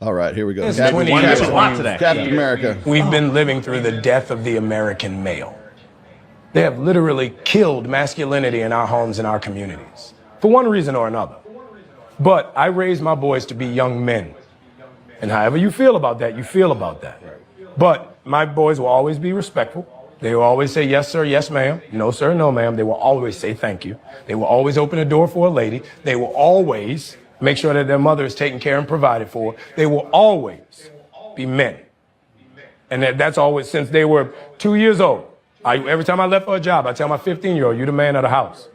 All right, here we go. Captain America. We've been living through the death of the American male. They have literally killed masculinity in our homes and our communities, for one reason or another. But I raised my boys to be young men. And however you feel about that, you feel about that. But my boys will always be respectful. They will always say, yes, sir, yes, ma'am. No, sir, no, ma'am. They will always say thank you. They will always open the door for a lady. They will always make sure that their mother is taken care and provided for. They will always be men. And that's always since they were 2 years old. Every time I left for a job, I tell my 15-year-old, you're the man of the house.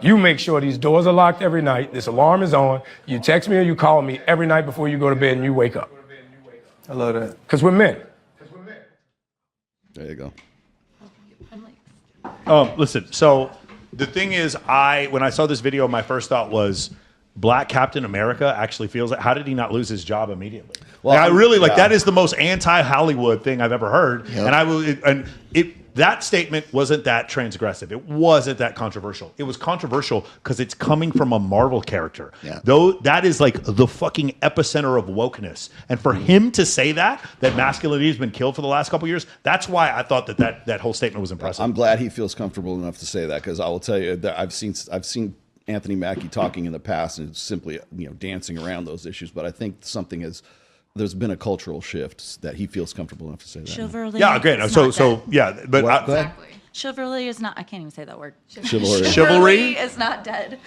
You make sure these doors are locked every night. This alarm is on. You text me or you call me every night before you go to bed and you wake up. I love that. Because we're men. There you go. Listen, so the thing is, when I saw this video, my first thought was, Black Captain America actually feels it. How did he not lose his job immediately? Well, I really that is the most anti-Hollywood thing I've ever heard. Yep. That statement wasn't that transgressive. It wasn't that controversial. It was controversial because it's coming from a Marvel character. Yeah. Though that is like the fucking epicenter of wokeness. And for him to say that masculinity has been killed for the last couple of years, that's why I thought that whole statement was impressive. I'm glad he feels comfortable enough to say that, because I will tell you that I've seen Anthony Mackie talking in the past and simply dancing around those issues. But I think there's been a cultural shift that he feels comfortable enough to say that. Chivalry. Yeah, okay. So yeah, but exactly. Chivalry is not. I can't even say that word. Chivalry is not dead.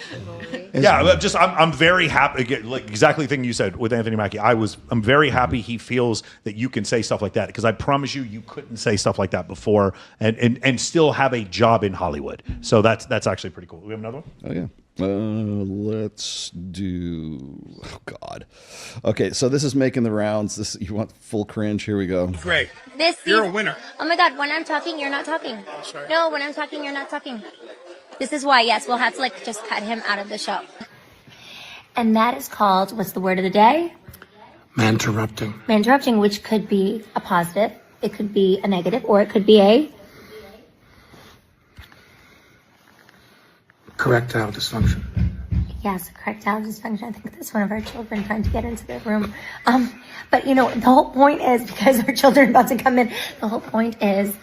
Yeah, I'm very happy. Like exactly the thing you said with Anthony Mackie. I'm very happy he feels that you can say stuff like that, because I promise you couldn't say stuff like that before and still have a job in Hollywood. So that's actually pretty cool. We have another one. Oh yeah. Let's do. Oh God. Okay, so this is making the rounds. You want full cringe? Here we go. Great. You're a winner. Oh my God! When I'm talking, you're not talking. Sorry. No, when I'm talking, you're not talking. This is why. Yes, we'll have to just cut him out of the show. And that is called, what's the word of the day? Manterrupting. Manterrupting, which could be a positive, it could be a negative, or it could be a correctile dysfunction. Yes, correctile dysfunction. I think that's one of our children trying to get into the room. But the whole point is, because our children are about to come in, the whole point is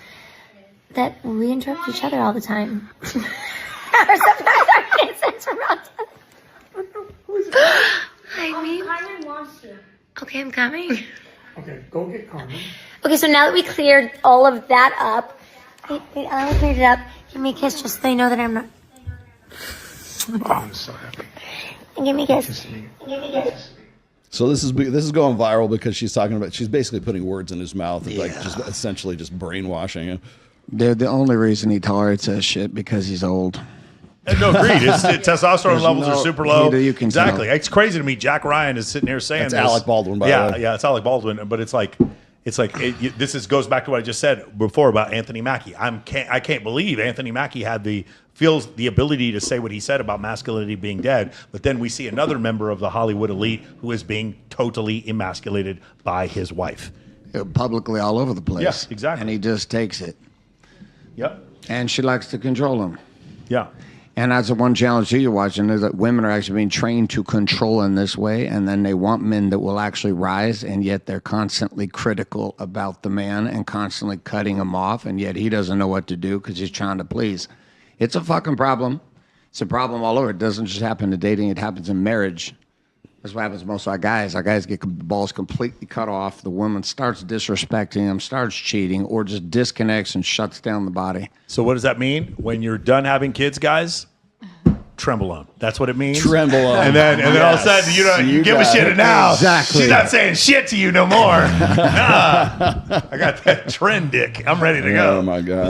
that we interrupt each other all the time. Or sometimes our kids interrupt us. I mean, Carmen wants you. Okay, I'm coming. Okay, go get Carmen. Okay, so now that we cleared all of that up, wait, I cleared it up. Give me a kiss just so they know that I'm not. Oh, I'm so happy. And give me a kiss. Give me a kiss. So this is going viral because she's basically putting words in his mouth, and just essentially just brainwashing him. They're the only reason he tolerates that shit, because he's old. No, agreed. Testosterone levels are super low. You can exactly. tell. It's crazy to me. Jack Ryan is sitting here saying That's this. Alec Baldwin, by the way. Yeah, it's Alec Baldwin. But it's like this goes back to what I just said before about Anthony Mackie. I can't believe Anthony Mackie feels the ability to say what he said about masculinity being dead, but then we see another member of the Hollywood elite who is being totally emasculated by his wife. Publicly all over the place. Yes, exactly. And he just takes it. Yep. And she likes to control him. Yeah. And that's the one challenge you're watching, is that women are actually being trained to control in this way, and then they want men that will actually rise, and yet they're constantly critical about the man and constantly cutting him off, and yet he doesn't know what to do because he's trying to please. It's a fucking problem. It's a problem all over. It doesn't just happen in dating. It happens in marriage. That's what happens to most of our guys. Our guys get balls completely cut off. The woman starts disrespecting them, starts cheating, or just disconnects and shuts down the body. So what does that mean? When you're done having kids, guys, trembolone. That's what it means. Trembolone. And then all of a sudden, you give a shit now. Exactly. She's not saying shit to you no more. Nah. I got that trend dick. I'm ready to go. Oh my God.